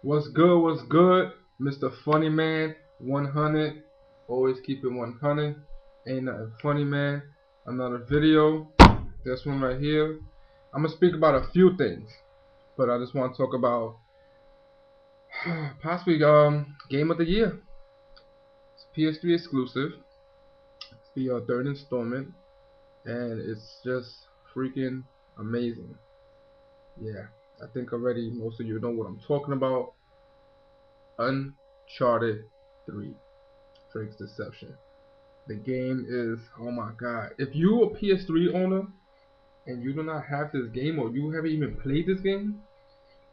What's good? What's good? Mr. Funny Man 100. Always keep it 100. Ain't nothing funny, man. Another video. This one right here. I'm gonna speak about a few things, but I just want to talk about possibly game of the year. It's PS3 exclusive. It's the third installment, and it's just freaking amazing. Yeah, I think already most of you know what I'm talking about. Uncharted 3. Drake's Deception. The game is, oh my god. If you a PS3 owner and you do not have this game, or you haven't even played this game,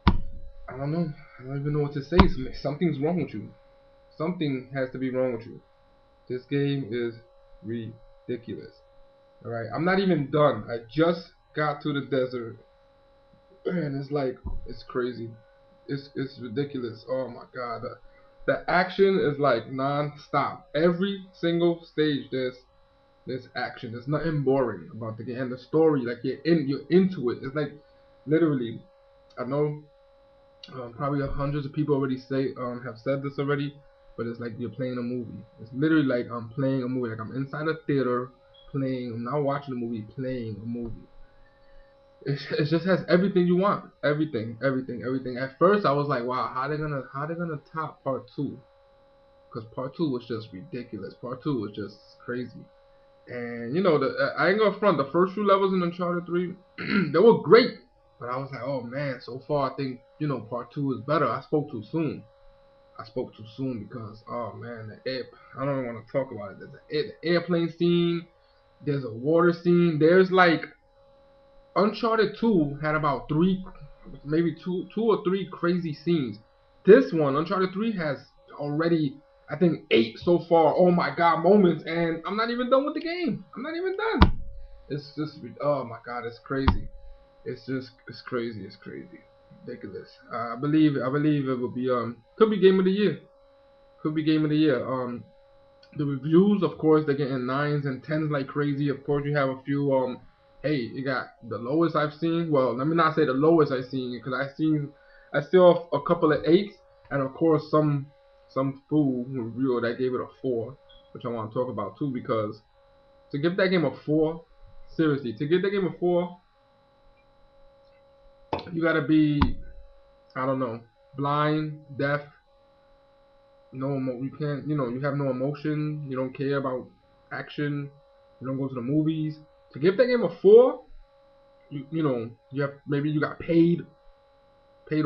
I don't know. I don't even know what to say. Something's wrong with you. Something has to be wrong with you. This game is ridiculous. Alright, I'm not even done. I just got to the desert and it's like, it's crazy. It's ridiculous. Oh my god. The action is like non-stop. Every single stage there's action. There's nothing boring about the game, and the story, like you're into it. It's like literally, I know probably hundreds of people already have said this already, but it's like you're playing a movie. It's literally like I'm playing a movie. Like I'm inside a theater playing. I'm not watching a movie, playing a movie. It just has everything you want. Everything. At first, I was like, wow, how they gonna top part two? Because part two was just ridiculous. Part two was just crazy. And you know, I ain't gonna front. The first few levels in Uncharted 3, they were great. But I was like, oh man, so far I think part two is better. I spoke too soon. I spoke too soon because oh man, I don't even want to talk about it. There's the airplane scene. There's a water scene. There's like Uncharted 2 had about maybe two or three crazy scenes. This one, Uncharted 3, has already, I think, 8 so far. Oh my god, moments, and I'm not even done with the game. I'm not even done. It's just, oh my god, it's crazy. It's crazy. It's crazy, ridiculous. I believe it will be could be game of the year. Could be game of the year. The reviews, of course, they're getting 9s and 10s like crazy. Of course, you have a few. Hey, you got the lowest I've seen. Well, let me not say the lowest I've seen, because I still have a couple of 8s, and of course some fool reviewer that gave it a 4, which I want to talk about too, because to give that game a 4, seriously, to give that game a 4, you gotta be, I don't know, blind, deaf, you can't, you have no emotion, you don't care about action, you don't go to the movies. To give that game a 4, you have, maybe you got paid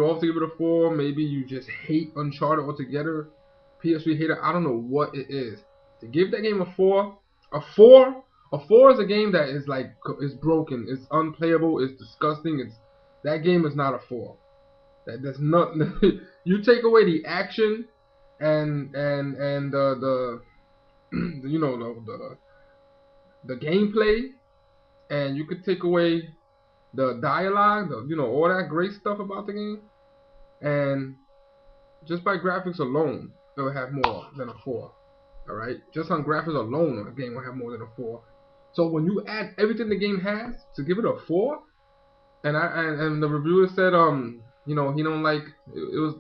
off to give it a 4, maybe you just hate Uncharted altogether, PS3 hater, I don't know what it is. To give that game a 4, a 4 is a game that is like, is broken, it's unplayable, it's disgusting, that game is not a 4. That's not. You take away the action and the the gameplay, and you could take away the dialogue, all that great stuff about the game, and just by graphics alone, it'll have more than a 4. All right, just on graphics alone, a game will have more than a 4. So when you add everything the game has to give it a 4, and the reviewer said he don't like it was,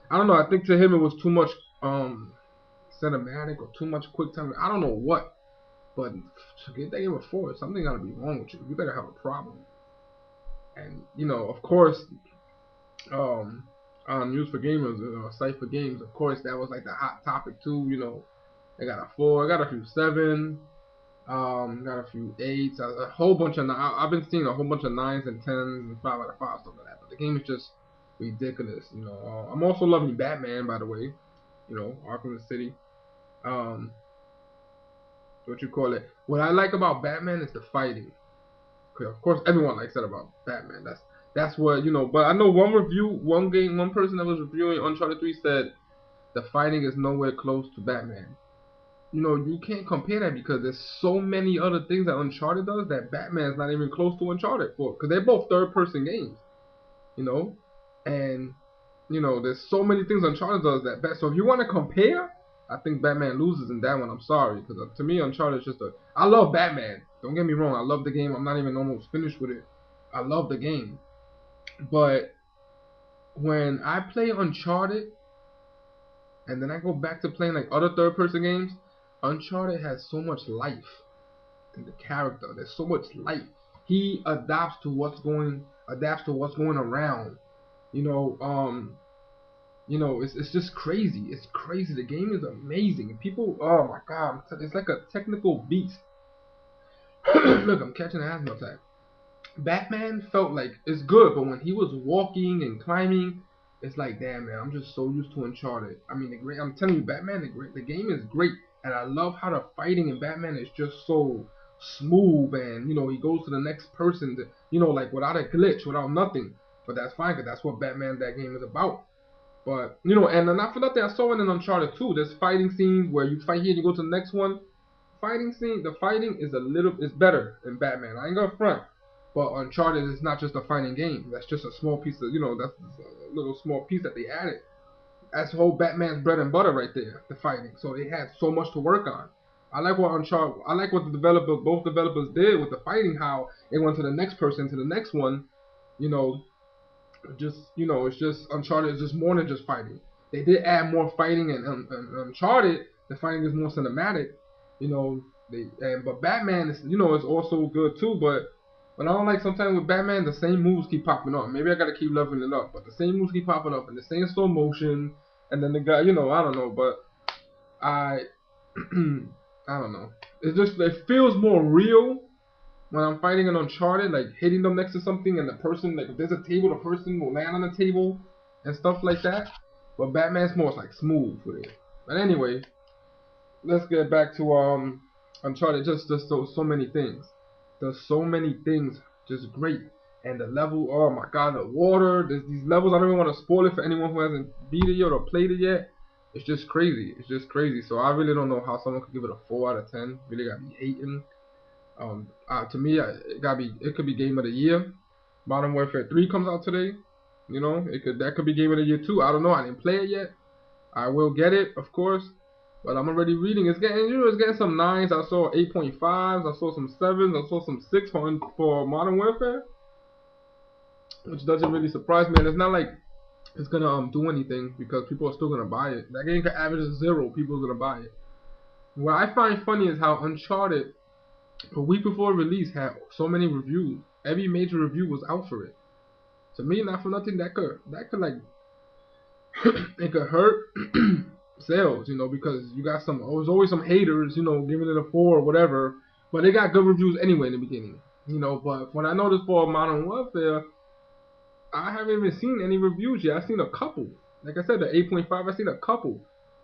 I don't know, I think to him it was too much cinematic or too much quick time. I don't know what, but to get that game a 4, something gotta be wrong with you. You better have a problem. And of course, on News for Gamers, site for games, of course that was like the hot topic too. They got a 4, I got a few 7, got a few 8s, a whole bunch of 9. I've been seeing a whole bunch of 9s and 10s and 5 out of 5 stuff like that. But the game is just ridiculous. I'm also loving Batman, by the way. Arkham City. Um, what you call it? What I like about Batman is the fighting. Of course, everyone likes that about Batman. That's what. But I know one person that was reviewing Uncharted 3 said the fighting is nowhere close to Batman. You can't compare that because there's so many other things that Uncharted does that Batman's not even close to Uncharted for, because they're both third-person games, and there's so many things Uncharted does that. So if you want to compare, I think Batman loses in that one. I'm sorry, because to me Uncharted is just I love Batman. Don't get me wrong, I love the game. I'm not even almost finished with it. I love the game, but when I play Uncharted and then I go back to playing like other third-person games, Uncharted has so much life in the character. There's so much life. He adapts to what's going around. You know, it's just crazy. It's crazy. The game is amazing. People, oh my god, it's like a technical beast. Look, I'm catching an asthma attack. Batman felt like it's good, but when he was walking and climbing, it's like, damn man, I'm just so used to Uncharted. I mean, I'm telling you, Batman, the game is great, and I love how the fighting in Batman is just so smooth, and he goes to the next person, like without a glitch, without nothing. But that's fine, cause that's what that game is about. But and not for nothing, I saw it in Uncharted 2. There's fighting scenes where you fight here and you go to the next one. The fighting is better in Batman. I ain't gonna front. But Uncharted is not just a fighting game. That's just a small piece of that's a little small piece that they added. That's the whole Batman's bread and butter right there, the fighting. So they had so much to work on. I like what both developers did with the fighting, how it went to the next person, to the next one, you know, it's just Uncharted is just more than just fighting. They did add more fighting, and Uncharted, the fighting is more cinematic. But Batman is also good too. But I don't like sometimes with Batman, the same moves keep popping up. Maybe I gotta keep leveling it up, but the same moves keep popping up, and the same slow motion, and then the guy, I don't know, but I, I don't know. It feels more real when I'm fighting an Uncharted, like hitting them next to something, and the person, like if there's a table, the person will land on the table and stuff like that. But Batman's more like smooth with it. But anyway, let's get back to Uncharted. Just so many things. There's so many things, just great. And the level, oh my god, the water. There's these levels. I don't even want to spoil it for anyone who hasn't beat it yet or played it yet. It's just crazy. It's just crazy. So I really don't know how someone could give it a 4 out of 10. Really gotta be hating. To me, it could be game of the year. Modern Warfare 3 comes out today. That could be game of the year too. I don't know. I didn't play it yet. I will get it, of course. But I'm already reading. It's getting some 9s. I saw 8.5s. I saw some 7s. I saw some 6 for Modern Warfare, which doesn't really surprise me. And it's not like it's gonna do anything because people are still gonna buy it. That game could average 0. People are gonna buy it. What I find funny is how Uncharted, a week before release, had so many reviews. Every major review was out for it. To me, not for nothing, that could like it could hurt sales, because you got there's always some haters, giving it a 4 or whatever, but they got good reviews anyway in the beginning, But when I noticed for Modern Warfare, I haven't even seen any reviews yet. I've seen a couple. Like I said, the 8.5, I've seen a couple.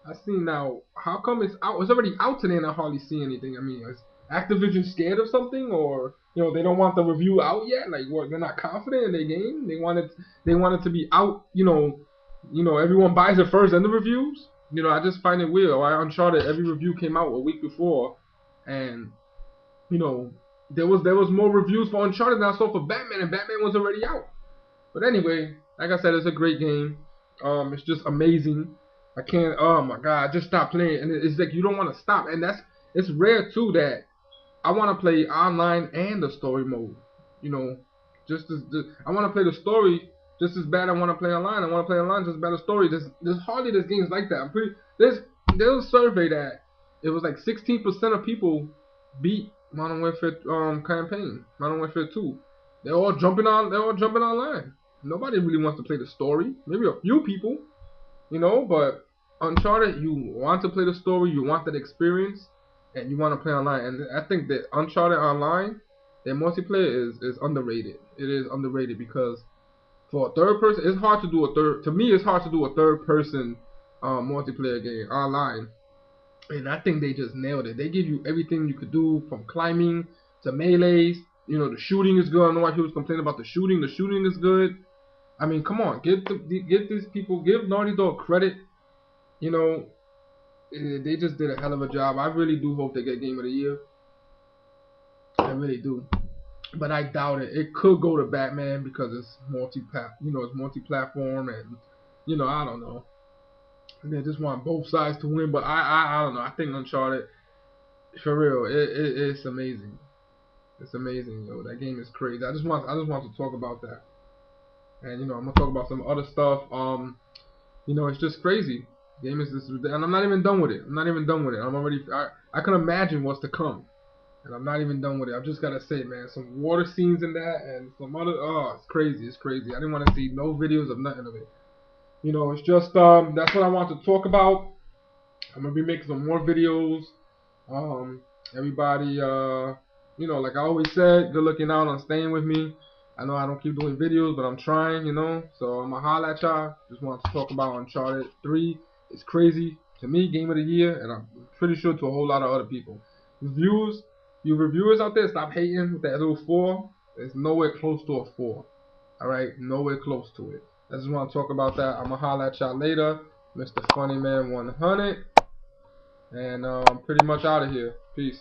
I've seen now. How come it's out? It's already out today, and I hardly see anything. I mean, is Activision scared of something, or they don't want the review out yet? Like, what? They're not confident in their game. They want it to be out. Everyone buys it first, and the reviews. I just find it weird. Why Uncharted, every review came out a week before, and there was more reviews for Uncharted than I saw for Batman, and Batman was already out. But anyway, like I said, it's a great game. It's just amazing. I can't. Oh my god, I just stopped playing, and it's like you don't want to stop. And it's rare too that I want to play online and the story mode. I want to play the story just as bad. I want to play online. I want to play online just as bad as story. There's hardly games like that. There's a survey that it was like 16% of people beat Modern Warfare campaign, Modern Warfare 2. They're all jumping online. Nobody really wants to play the story. Maybe a few people, but Uncharted, you want to play the story, you want that experience, and you want to play online. And I think that Uncharted Online, their multiplayer is underrated. It is underrated because for a third person, it's hard to do a third person multiplayer game online. And I think they just nailed it. They give you everything you could do, from climbing to melees. The shooting is good. I know why people complain about the shooting. The shooting is good. I mean, come on, give these people, give Naughty Dog credit. They just did a hell of a job. I really do hope they get Game of the Year. I really do, but I doubt it. It could go to Batman because it's multi-platform, and I don't know. They just want both sides to win, but I don't know. I think Uncharted, for real, it's amazing. It's amazing, yo. That game is crazy. I just want to talk about that. And you know, I'm gonna talk about some other stuff. You know, it's just crazy. Game is just, and I'm not even done with it. I'm not even done with it. I'm already, I can imagine what's to come, and I'm not even done with it. I've just gotta say, man, some water scenes in that, and some other, oh, it's crazy, it's crazy. I didn't want to see no videos of nothing of it. You know, it's just, that's what I want to talk about. I'm gonna be making some more videos. Um, everybody, you know, like I always said, good looking out on staying with me. I know I don't keep doing videos, but I'm trying, you know. So I'm gonna holla at y'all. Just want to talk about Uncharted 3. It's crazy to me, game of the year, and I'm pretty sure to a whole lot of other people. Reviews, you reviewers out there, stop hating with that little 4. It's nowhere close to a 4. All right, nowhere close to it. I just want to talk about that. I'm gonna holla at y'all later, Mr. Funny Man 100. And I'm pretty much out of here. Peace.